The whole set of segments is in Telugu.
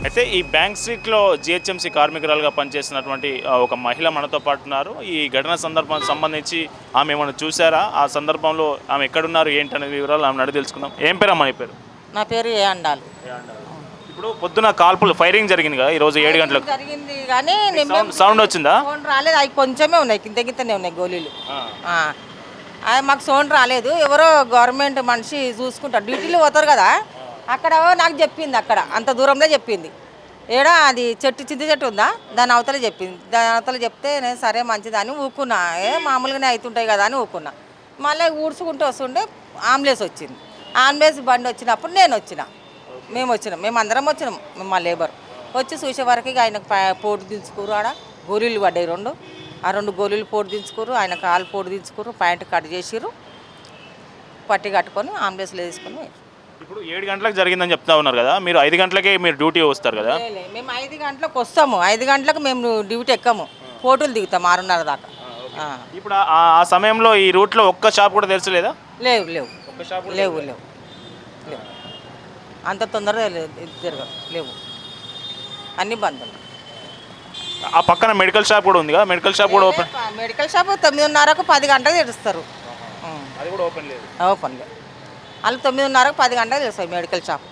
అయితే ఈ బ్యాంక్ స్ట్రీట్లో జిహెచ్ఎంసీ కార్మికురాలుగా పనిచేస్తున్నటువంటి ఒక మహిళ మనతో పాటు ఉన్నారు. ఈ ఘటన సంబంధించి ఆమె ఏమైనా చూసారా? ఆ సందర్భంలో ఆమె ఎక్కడున్నారు ఏంటనే వివరాలు ఆమె అడిగి తెలుసుకుందాం. ఏం పేరమ్మా నీ పేరు? నా పేరు ఏ అండాలి. ఇప్పుడు పొద్దున కాల్పులు ఫైరింగ్ జరిగింది కదా ఈరోజు 7 గంటలకు. జరిగింది కానీ సౌండ్ వచ్చిందా? సౌండ్ రాలేదు. అవి కొంచెమే ఉన్నాయి, కింద కిందనే ఉన్నాయి గోళీలు. అది మాకు సౌండ్ రాలేదు. ఎవరో గవర్నమెంట్ మనిషి చూసుకుంటారు, డ్యూటీలో పోతారు కదా, అక్కడ నాకు చెప్పింది. అక్కడ అంత దూరంలో చెప్పింది. ఏడా అది చింత చెట్టు ఉందా, దాని అవతల చెప్పింది. దాని అవతల చెప్తే నేను సరే మంచిది అని ఊకున్నా. మామూలుగానే అవుతుంటాయి కదా అని ఊకున్నా. మళ్ళీ ఊడ్చుకుంటూ వస్తుంటే ఆంబులెన్స్ వచ్చింది. ఆంబులెన్స్ బండి వచ్చినప్పుడు నేను వచ్చిన, మేము అందరం వచ్చినాం. మా లేబర్ వచ్చి చూసే వరకు ఆయనకు పోటు దించుకోరు. ఆడ గోళీలు పడ్డాయి 2. ఆ 2 గోళీలు పోటు దించుకోరు. ఆయన కాలు పోటు దించుకోరు. ప్యాంట్ కట్ చేసిర్రు, పట్టి కట్టుకొని అంబులెన్స్లో తీసుకొని. ఇప్పుడు 7 గంటలకు జరిగిందని చెప్తా ఉన్నారు కదా, మీరు 5 గంటలకే మీరు డ్యూటీ వస్తారు కదా? మేము 5 గంటలకు వస్తాము. 5 గంటలకు మేము డ్యూటీ ఎక్కము, పోటులు దిగుతాం 6:30 దాకా. ఇప్పుడు ఆ సమయంలో ఈ రూట్లో ఒక్క షాప్ కూడా తెలుసలేదా? లేవు లేవు లేవు లేవు అంత తొందరగా తిరగదు, లేవు, అన్నీ బంద్ ఉన్నాయి. ఆ పక్కన మెడికల్ షాప్ కూడా ఉంది కదా, మెడికల్ షాప్ కూడా ఓపెన్? మెడికల్ షాప్ 9:30కు 10 గంటలకు తెరుస్తారు. అది కూడా ఓపెన్ లేదు? ఓపెన్ లేదు. వాళ్ళు 9:30కు 10 గంటలకు తెలుస్తాయి మెడికల్ షాప్.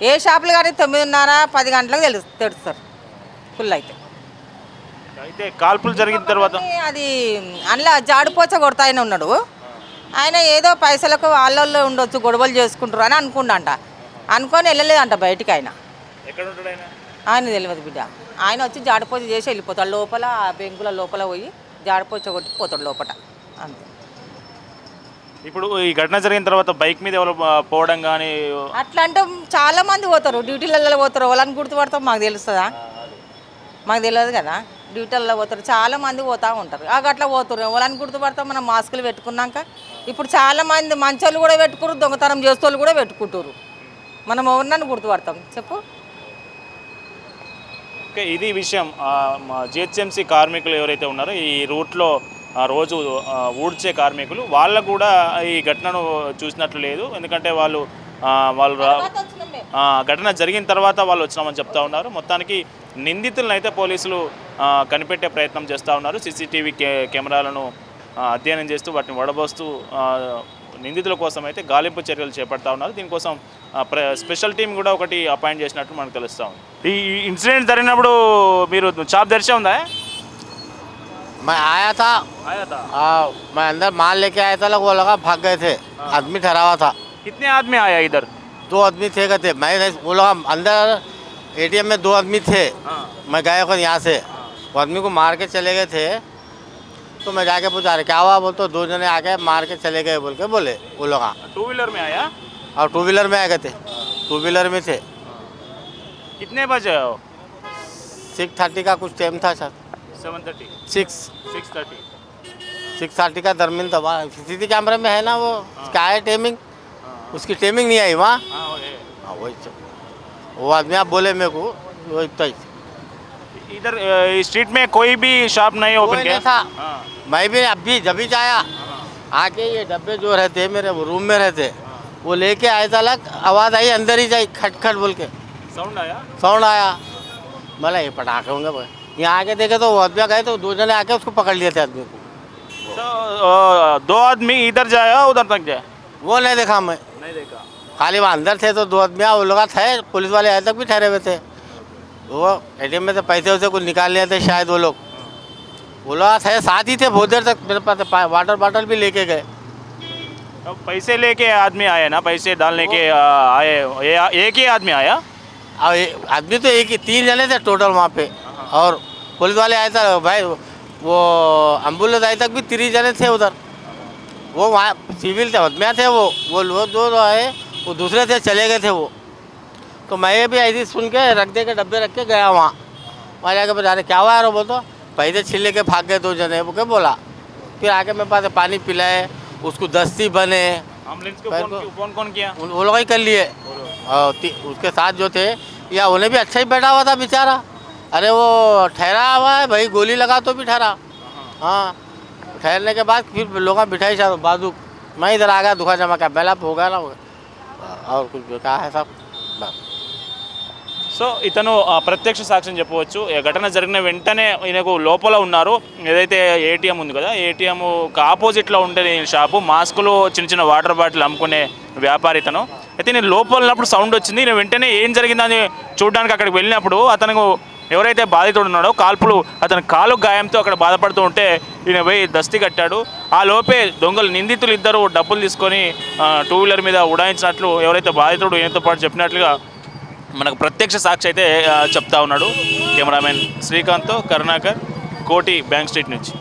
ఏ షాపులు కానీ 9:30 10 గంటలకు తెరుస్తారు ఫుల్ అయితే. అయితే కాల్పులు జరిగిన తర్వాత అది అందులో జాడిపోచ కొడతా ఆయన ఉన్నాడు. ఆయన ఏదో పైసలకు వాళ్ళల్లో ఉండొచ్చు, గొడవలు చేసుకుంటారు అని అనుకొని వెళ్ళలేదంట బయటికి. ఆయన ఎక్కడ ఉంటాడు? ఆయన తెలియదు బిడ్డ. ఆయన వచ్చి జాడిపోచ చేసి వెళ్ళిపోతాడు. లోపల బెంకుల లోపల పోయి జాడిపోచ కొట్టి పోతాడు లోపల, అంతే. ఇప్పుడు ఈ ఘటన జరిగిన తర్వాత బైక్ మీద ఎవరు పోవడం కానీ అట్లా అంటే చాలా మంది పోతారు, డ్యూటీలలో పోతారు. వాళ్ళని గుర్తుపడతాం, మాకు తెలుస్తుందా? మాకు తెలియదు కదా. డ్యూటీలలో పోతారు, చాలా మంది పోతూ ఉంటారు. అట్లా పోతారు, వాళ్ళని గుర్తుపడతాం మనం మాస్కులు పెట్టుకున్నాక. ఇప్పుడు చాలా మంది మంచోళ్ళు కూడా పెట్టుకున్నారు, దొంగతనం చేసేవాళ్ళు కూడా పెట్టుకుంటారు. మనం ఎవరినని గుర్తుపడతాం చెప్పు? ఓకే, ఇది విషయం. మా జిహెచ్ఎంసీ కార్మికులు ఎవరైతే ఉన్నారో ఈ రూట్లో రోజు ఊడ్చే కార్మికులు, వాళ్ళకు కూడా ఈ ఘటనను చూసినట్లు లేదు. ఎందుకంటే వాళ్ళు ఘటన జరిగిన తర్వాత వాళ్ళు వచ్చినామని చెప్తా ఉన్నారు. మొత్తానికి నిందితులను అయితే పోలీసులు కనిపెట్టే ప్రయత్నం చేస్తూ ఉన్నారు. సీసీటీవీ కెమెరాలను అధ్యయనం చేస్తూ వాటిని వడబోస్తూ నిందితుల కోసం అయితే గాలింపు చర్యలు చేపడతా ఉన్నారు. దీనికోసం స్పెషల్ టీం కూడా ఒకటి అపాయింట్ చేసినట్టు మనకు తెలుస్తూ ఉంది. ఈ ఇన్సిడెంట్ జరిగినప్పుడు మీరు షాప్ తెరిచే ఉందా? मैं आया था। मैं अंदर माल लेके आया था, वो लगा भाग गए थे। आदमी ठहरा हुआ था। कितने आदमी आया इधर? 2 आदमी थे कहते। मैं वो लगा अंदर एटीएम में 2 आदमी थे। मैं गया को यहाँ से वो आदमी को मार के चले गए थे। तो मैं जाके पूछा रहे क्या हुआ, बोल तो 2 जने आके मार के चले गए बोल के बोले वो लोग। 2 व्हीलर में आया? और 2 व्हीलर में आए गए थे। 2 व्हीलर में थे। कितने बजे? 6:30 का कुछ टाइम था सर। 7:30 6:30 का दरमियान था। वहाँ सीसीटीवी कैमरे में है ना, वो क्या है टाइमिंग, उसकी टाइमिंग नहीं आई वहाँ। हाँ वही वो आदमी आप बोले मेरे को वो इतना ही। इधर स्ट्रीट में कोई भी शॉप नहीं ओपन किया था? मैं भी अभी जब ही आया आके ये डब्बे जो रहते मेरे वो रूम में रहते, वो लेके आया था। अलग आवाज़ आई, अंदर ही जाई खट खट बोल के साउंड आया। बोला ये पटाखे होंगे। यहाँ आके देखे तो वो आदमी गए तो 2 जने आके उसको पकड़ लिए थे आदमी को। तो 2 आदमी इधर जाया उधर तक जाए? वो नहीं देखा, मैं नहीं देखा। खाली वहाँ अंदर थे तो 2 आदमी वो लोग थे, पुलिस वाले आए तक भी ठहरे हुए थे। वो एटीएम में से पैसे वैसे कुछ निकाल लिए थे शायद वो लोग थे, साथ ही थे बहुत देर तक। मेरे पास वाटर बॉटल भी लेके गए। पैसे लेके आदमी आए ना, पैसे डालने के आए, एक ही आदमी आया? और आदमी तो एक ही 3 जने थे टोटल वहाँ पे। और पुलिस वाले आए थे भाई, वो एम्बुलेंस आए तक भी 3 जने थे उधर। वो वहाँ सिविल थे, आदमिया थे। वो 2 आए, वो दूसरे थे चले गए थे वो। तो मैं भी ऐसे सुन के रख दे के डब्बे रख के गया वहाँ जाके बता रहे क्या हुआ यार, वो तो पैसे छीन लेके भाग गए 2 जने वो क्या बोला। फिर आके मेरे पास पानी पिलाए, उसको दस्ती बने। एम्बुलेंस को कौन किया? वो लोग ही कर लिए। और उसके साथ जो थे या उन्हें भी अच्छा ही बैठा हुआ था बेचारा। अरे वो ठहरा हुआ है भाई, गोली लगा तो भी ठहरा। हाँ, ठहरने के बाद फिर लोग बिठाई शायद बाजू। मैं इधर आ गया, दुखा जमा का बेला हो गया ना। और कुछ कहा है सब సో ఇతను ప్రత్యక్ష సాక్ష్యం చెప్పవచ్చు. ఈ ఘటన జరిగిన వెంటనే ఈయనకు లోపల ఉన్నారు. ఏదైతే ఏటీఎం ఉంది కదా, ఏటీఎం ఆపోజిట్లో ఉండే షాపు, మాస్కులు చిన్న చిన్న వాటర్ బాటిల్ అమ్ముకునే వ్యాపారి ఇతను. అయితే నేను లోపల ఉన్నప్పుడు సౌండ్ వచ్చింది. నేను వెంటనే ఏం జరిగిందని చూడడానికి అక్కడికి వెళ్ళినప్పుడు అతను ఎవరైతే బాధితుడు ఉన్నాడో కాల్పులు అతని కాలు గాయంతో అక్కడ బాధపడుతూ ఉంటే ఈయన పోయి దస్తి కట్టాడు. ఆ లోపే దొంగలు నిందితులు ఇద్దరు డబ్బులు తీసుకొని 2 వీలర్ మీద ఉడాయించినట్లు ఎవరైతే బాధితుడు ఈయనతో పాటు చెప్పినట్లుగా మనకు ప్రత్యక్ష సాక్షి అయితే చెప్తా ఉన్నాడు. కెమెరామెన్ శ్రీకాంత్తో కరుణాకర్, కోటి బ్యాంక్ స్ట్రీట్ నుంచి.